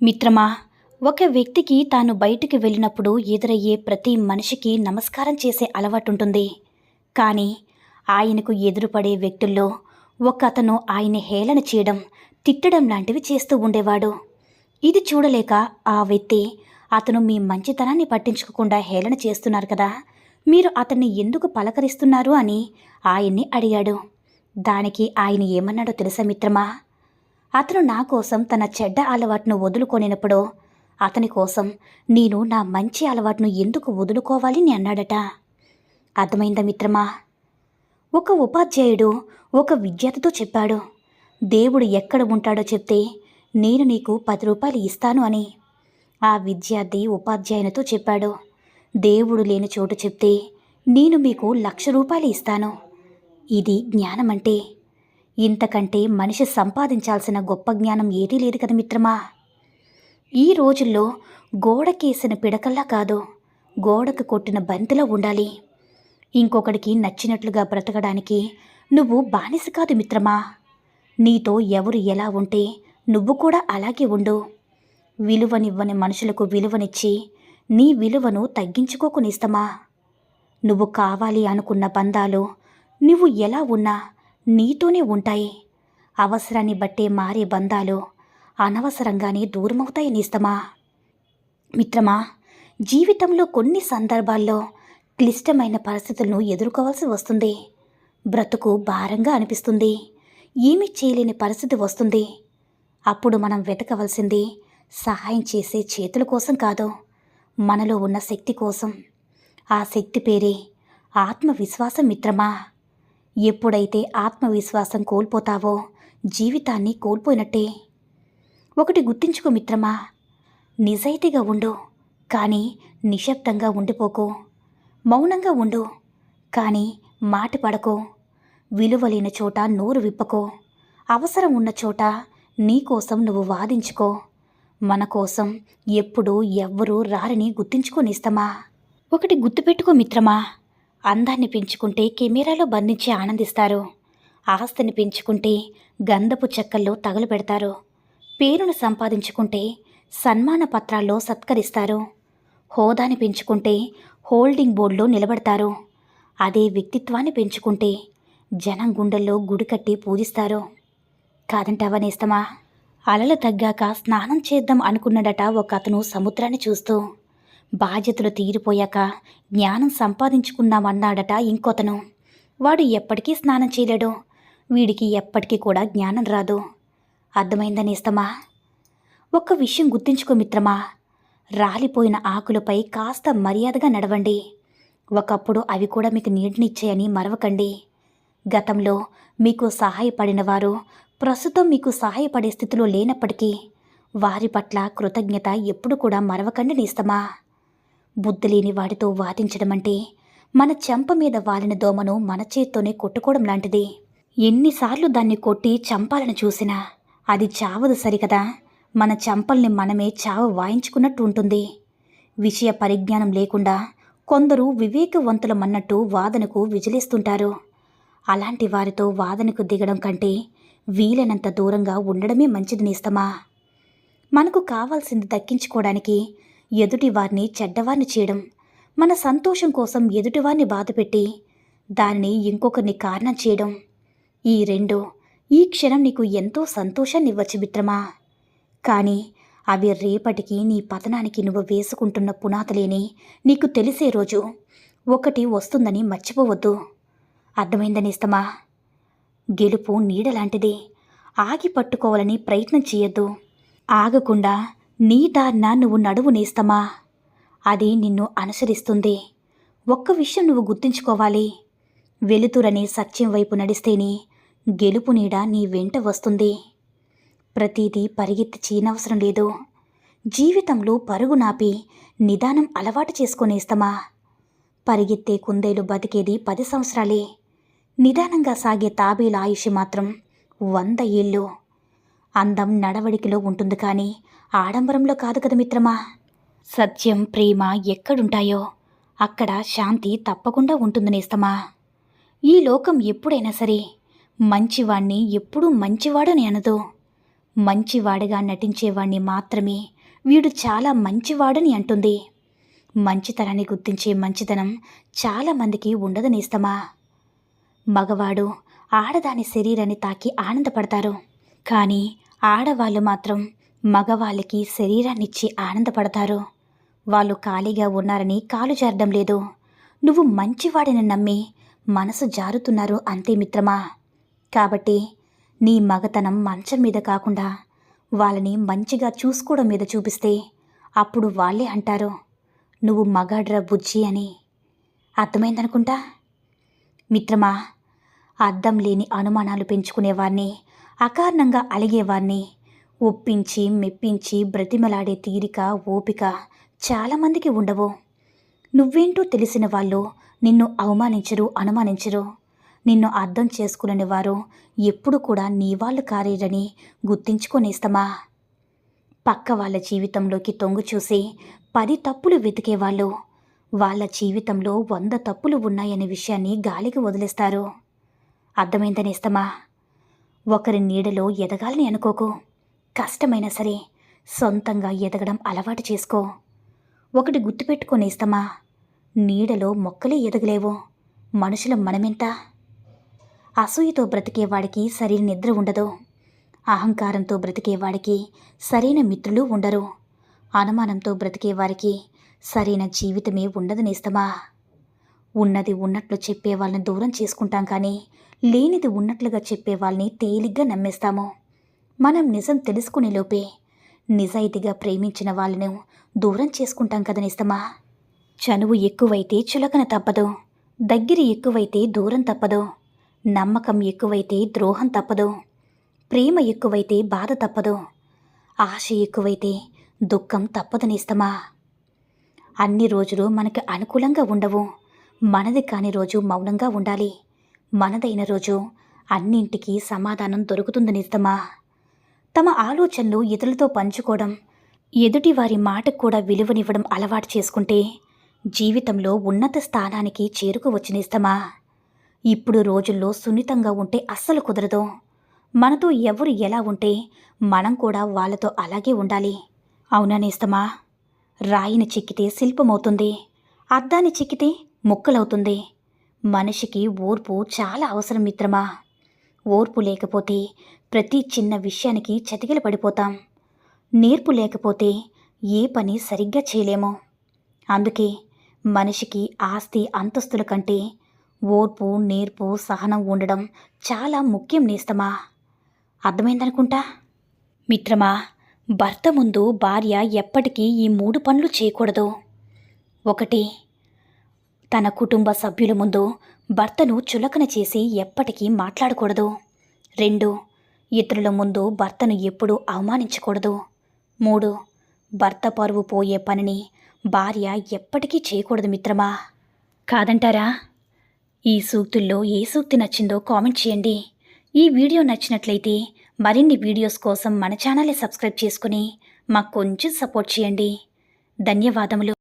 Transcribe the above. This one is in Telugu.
మిత్రమా, ఒక వ్యక్తికి తాను బయటికి వెళ్ళినప్పుడు ఎదురయ్యే ప్రతి మనిషికి నమస్కారం చేసే అలవాటుంటుంది. కానీ ఆయనకు ఎదురుపడే వ్యక్తుల్లో ఒకతను ఆయన హేళన చేయడం, తిట్టడం లాంటివి చేస్తూ ఉండేవాడు. ఇది చూడలేక ఆ వ్యక్తి, అతను మీ మంచితనాన్ని పట్టించుకోకుండా హేళన చేస్తున్నారు కదా, మీరు అతన్ని ఎందుకు పలకరిస్తున్నారు అని ఆయన్ని అడిగాడు. దానికి ఆయన ఏమన్నాడో తెలుసా మిత్రమా? అతను నా కోసం తన చెడ్డ అలవాటును వదులుకొనినప్పుడు అతని కోసం నేను నా మంచి అలవాటును ఎందుకు వదులుకోవాలి అని అన్నాడట. అర్థమైందా మిత్రమా? ఒక ఉపాధ్యాయుడు ఒక విద్యార్థితో చెప్పాడు, దేవుడు ఎక్కడ ఉంటాడో చెప్తే నేను నీకు 10 రూపాయలు ఇస్తాను అని. ఆ విద్యార్థి ఉపాధ్యాయునితో చెప్పాడు, దేవుడు లేని చోటు చెప్తే నేను మీకు 1,00,000 రూపాయలు ఇస్తాను. ఇది జ్ఞానమంటే. ఇంతకంటే మనిషి సంపాదించాల్సిన గొప్ప జ్ఞానం ఏదీ లేదు కదా మిత్రమా. ఈ రోజుల్లో గోడకేసిన పిడకల్లా కాదు, గోడకు కొట్టిన బంతిలా ఉండాలి. ఇంకొకడికి నచ్చినట్లుగా బ్రతకడానికి నువ్వు బానిస కాదు మిత్రమా. నీతో ఎవరు ఎలా ఉంటే నువ్వు కూడా అలాగే ఉండు. విలువనివ్వని మనుషులకు విలువనిచ్చి నీ విలువను తగ్గించుకోకునిస్తమా. నువ్వు కావాలి అనుకున్న బంధాలు నువ్వు ఎలా ఉన్నా నీతోనే ఉంటాయి. అవసరాన్ని బట్టే మారే బంధాలు అనవసరంగానే దూరమవుతాయి నేస్తమా. మిత్రమా, జీవితంలో కొన్ని సందర్భాల్లో క్లిష్టమైన పరిస్థితులను ఎదుర్కోవాల్సి వస్తుంది. బ్రతుకు భారంగా అనిపిస్తుంది. ఏమీ చేయలేని పరిస్థితి వస్తుంది. అప్పుడు మనం వెతకవలసింది సహాయం చేసే చేతుల కోసం కాదు, మనలో ఉన్న శక్తి కోసం. ఆ శక్తి పేరే ఆత్మవిశ్వాసం మిత్రమా. ఎప్పుడైతే ఆత్మవిశ్వాసం కోల్పోతావో జీవితాన్ని కోల్పోయినట్టే. ఒకటి గుర్తించుకో మిత్రమా, నిజాయితీగా ఉండు కానీ నిశ్శబ్దంగా ఉండిపోకు. మౌనంగా ఉండు కానీ మాట పడకో. విలువలేని చోట నోరు విప్పకో. అవసరం ఉన్న చోట నీకోసం నువ్వు వాదించుకో. మన కోసం ఎప్పుడూ ఎవ్వరూ రారని గుర్తించుకోనిస్తమా. ఒకటి గుర్తుపెట్టుకో మిత్రమా, అందాన్ని పెంచుకుంటే కెమెరాలో బంధించి ఆనందిస్తారు. ఆస్తిని పెంచుకుంటే గంధపు చెక్కల్లో తగలబెడతారు. పేరును సంపాదించుకుంటే సన్మాన పత్రాల్లో సత్కరిస్తారు. హోదాని పెంచుకుంటే హోల్డింగ్ బోర్డులో నిలబడతారు. అదే వ్యక్తిత్వాన్ని పెంచుకుంటే జనం గుండెల్లో గుడి కట్టి పూజిస్తారు. కాదంటావా నేస్తమా? అలలు తగ్గాక స్నానం చేద్దాం అనుకున్నాడట ఒక అతను సముద్రాన్ని చూస్తూ. బాధ్యతలు తీరిపోయాక జ్ఞానం సంపాదించుకున్నామన్నాడట ఇంకొతను. వాడు ఎప్పటికీ స్నానం చేయలేడు. వీడికి ఎప్పటికీ కూడా జ్ఞానం రాదు. అర్థమైందా నేస్తమా? ఒక్క విషయం గుర్తించుకో మిత్రమా, రాలిపోయిన ఆకులపై కాస్త మర్యాదగా నడవండి. ఒకప్పుడు అవి కూడా మీకు నీడనిచ్చాయని మరవకండి. గతంలో మీకు సహాయపడిన వారు ప్రస్తుతం మీకు సహాయపడే స్థితిలో లేనప్పటికీ వారి పట్ల కృతజ్ఞత ఎప్పుడు కూడా మరవకండి నేస్తమా. బుద్ధి లేని వాడితో వాదించడం అంటే మన చెంప మీద వాలిన దోమను మన చేత్తోనే కొట్టుకోవడం లాంటిది. ఎన్నిసార్లు దాన్ని కొట్టి చంపాలని చూసినా అది చావదు సరికదా. మన చెంపల్ని మనమే చావ వాయించుకున్నట్టు ఉంటుంది. విషయ పరిజ్ఞానం లేకుండా కొందరు వివేకవంతులమన్నట్టు వాదనకు విజిలేస్తుంటారు. అలాంటి వారితో వాదనకు దిగడం కంటే వీలైనంత దూరంగా ఉండడమే మంచిది నేస్తమా. మనకు కావాల్సింది దక్కించుకోవడానికి ఎదుటివారిని చెడ్డవారిని చేయడం, మన సంతోషం కోసం ఎదుటివారిని బాధపెట్టి దానిని ఇంకొకరిని కారణం చేయడం, ఈ రెండు ఈ క్షణం నీకు ఎంతో సంతోషాన్ని ఇవ్వచ్చు మిత్రమా. కానీ అవి రేపటికి నీ పతనానికి నువ్వు వేసుకుంటున్న పునాదులేని నీకు తెలిసే రోజు ఒకటి వస్తుందని మర్చిపోవద్దు. అర్థమైందనేస్తమా? గెలుపు నీడలాంటిది. ఆగి పట్టుకోవాలని ప్రయత్నం చేయొద్దు. ఆగకుండా నీ దారిన నువ్వు నడువు నేస్తమా. అది నిన్ను అనుసరిస్తుంది. ఒక్క విషయం నువ్వు గుర్తుంచుకోవాలి, వెలుతురనే సత్యం వైపు నడిస్తేనే గెలుపు నీడ నీ వెంట వస్తుంది. ప్రతిదీ పరిగెత్తి చేయనవసరం లేదు. జీవితంలో పరుగు నాపి నిదానం అలవాటు చేసుకొనేస్తమా. పరిగెత్తే కుందేలు బతికేది 10 సంవత్సరాలే. నిదానంగా సాగే తాబేల ఆయుష్ మాత్రం 100 ఏళ్ళు. అందం నడవడికలో ఉంటుంది కానీ ఆడంబరంలో కాదు కదా మిత్రమా. సత్యం, ప్రేమ ఎక్కడుంటాయో అక్కడ శాంతి తప్పకుండా ఉంటుంది నేస్తమా. ఈ లోకం ఎప్పుడైనా సరే మంచివాణ్ణి ఎప్పుడూ మంచివాడని అనదు. మంచివాడిగా నటించేవాణ్ణి మాత్రమే వీడు చాలా మంచివాడని అంటుంది. మంచితనాన్ని గుర్తించే మంచితనం చాలామందికి ఉండదు నేస్తమా. మగవాడు ఆడదాని శరీరాన్ని తాకి ఆనందపడతారు, కానీ ఆడవాళ్ళు మాత్రం మగవాళ్ళకి శరీరాన్నిచ్చి ఆనందపడతారు. వాళ్ళు ఖాళీగా ఉన్నారని కాలు జారడం లేదు, నువ్వు మంచివాడిని నమ్మి మనసు జారుతున్నారు అంతే మిత్రమా. కాబట్టి నీ మగతనం మంచం మీద కాకుండా వాళ్ళని మంచిగా చూసుకోవడం మీద చూపిస్తే అప్పుడు వాళ్ళే అంటారు నువ్వు మగాడ్రా బుజ్జి అని. అర్థమైందనుకుంటా మిత్రమా. అర్థం లేని అనుమానాలు పెంచుకునేవారిని, అకారణంగా అలిగేవారిని ఒప్పించి మెప్పించి బ్రతిమలాడే తీరిక ఓపిక చాలామందికి ఉండవు. నువ్వేంటో తెలిసిన వాళ్ళు నిన్ను అవమానించరు, అనుమానించరు. నిన్ను అర్థం చేసుకునే వారు ఎప్పుడు కూడా నీ వాళ్ళు కారేరని గుర్తించుకొనేస్తమా. పక్క వాళ్ళ జీవితంలోకి తొంగు చూసి 10 తప్పులు వెతికేవాళ్ళు వాళ్ళ జీవితంలో 100 తప్పులు ఉన్నాయనే విషయాన్ని గాలికి వదిలేస్తారు. అర్థమైందనేస్తమా. ఒకరి నీడలో ఎదగాలని అనుకోకు. కష్టమైనా సరే సొంతంగా ఎదగడం అలవాటు చేసుకో. ఒకటి గుర్తుపెట్టుకొనేస్తమా, నీడలో మొక్కలే ఎదగలేవు, మనుషుల మనమెంత. అసూయతో బ్రతికేవాడికి సరైన నిద్ర ఉండదు, అహంకారంతో బ్రతికేవాడికి సరైన మిత్రులు ఉండరు, అనుమానంతో బ్రతికేవారికి సరైన జీవితమే ఉండదు నేస్తమా. ఉన్నది ఉన్నట్లు చెప్పే వాళ్ళని దూరం చేసుకుంటాం, కానీ లేనిది ఉన్నట్లుగా చెప్పే వాళ్ళని తేలిగ్గా నమ్మేస్తాము. మనం నిజం తెలుసుకునే లోపే నిజాయితీగా ప్రేమించిన వాళ్ళను దూరం చేసుకుంటాం కదా నేస్తమా. చనువు ఎక్కువైతే చులకన తప్పదు, దగ్గర ఎక్కువైతే దూరం తప్పదు, నమ్మకం ఎక్కువైతే ద్రోహం తప్పదు, ప్రేమ ఎక్కువైతే బాధ తప్పదు, ఆశ ఎక్కువైతే దుఃఖం తప్పదు నేస్తమా. అన్ని రోజులు మనకు అనుకూలంగా ఉండవు. మనది కాని రోజు మౌనంగా ఉండాలి. మనదైన రోజు అన్నింటికీ సమాధానం దొరుకుతుంది నేస్తమా. తమ ఆలోచనలు ఇతరులతో పంచుకోవడం, ఎదుటివారి మాటకు కూడా విలువనివ్వడం అలవాటు చేసుకుంటే జీవితంలో ఉన్నత స్థానానికి చేరుకోవచ్చు నేస్తమా. ఇప్పుడు రోజుల్లో సున్నితంగా ఉంటే అస్సలు కుదరదు. మనతో ఎవరు ఎలా ఉంటే మనం కూడా వాళ్ళతో అలాగే ఉండాలి. అవునా నేస్తమా. రాయిని చిక్కితే శిల్పమవుతుంది, అద్దాన్ని చిక్కితే ముక్కలవుతుంది. మనిషికి ఓర్పు చాలా అవసరం మిత్రమా. ఓర్పు లేకపోతే ప్రతి చిన్న విషయానికి చతికిల పడిపోతాం. నేర్పు లేకపోతే ఏ పని సరిగ్గా చేయలేము. అందుకే మనిషికి ఆస్తి అంతస్తుల కంటే ఓర్పు, నేర్పు, సహనం ఉండడం చాలా ముఖ్యం నేస్తమా. అర్థమైందనుకుంటా మిత్రమా. భర్త ముందు భార్య ఎప్పటికీ ఈ 3 పనులు చేయకూడదు. 1. తన కుటుంబ సభ్యుల ముందు భర్తను చులకన చేసి ఎప్పటికీ మాట్లాడకూడదు. 2. ఇతరుల ముందు భర్తను ఎప్పుడూ అవమానించకూడదు. 3. భర్త పరువు పోయే పనిని భార్య ఎప్పటికీ చేయకూడదు మిత్రమా. కాదంటారా? ఈ సూక్తుల్లో ఏ సూక్తి నచ్చిందో కామెంట్ చేయండి. ఈ వీడియో నచ్చినట్లయితే మరిన్ని వీడియోస్ కోసం మన ఛానల్ని సబ్స్క్రైబ్ చేసుకుని మాకు కొంచెం సపోర్ట్ చేయండి. ధన్యవాదములు.